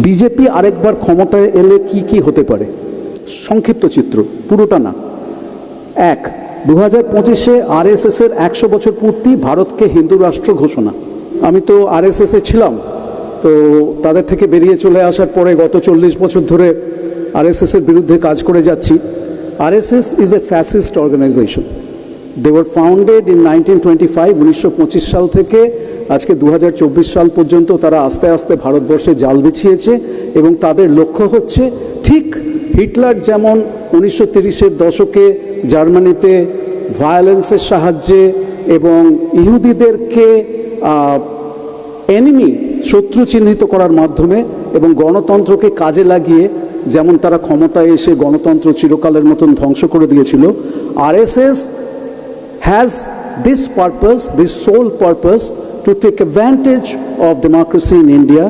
BJP আরেকবার ক্ষমতায় এলে কি কি হতে পারে? সংক্ষিপ্ত চিত্র, পুরোটা না। 1, 2025-এ আরএসএসের 100 বছর পূর্তি, ভারতকে হিন্দু রাষ্ট্র ঘোষণা। আমি তো আরএসএসে ছিলাম, তো তাদের থেকে বেরিয়ে চলে আসার পরে গত 40 বছর ধরে আরএসএসের বিরুদ্ধে কাজ করে যাচ্ছি। RSS is a fascist organization. They were founded in 1925, 1925 সাল থেকে আজকে 2024 সাল পর্যন্ত তারা আস্তে আস্তে ভারতবর্ষে জাল বিছিয়েছে এবং তাদের লক্ষ্য হচ্ছে ঠিক হিটলার যেমন 1930-এর দশকে জার্মানিতে ভায়োলেন্সের সাহায্যে এবং ইহুদিদেরকে এনিমি, শত্রু চিহ্নিত করার মাধ্যমে এবং গণতন্ত্রকে কাজে লাগিয়ে যেমন তারা ক্ষমতায় এসে গণতন্ত্র চিরকালের মতন ধ্বংস করে দিয়েছিল, RSS has this sole purpose to take advantage of democracy in India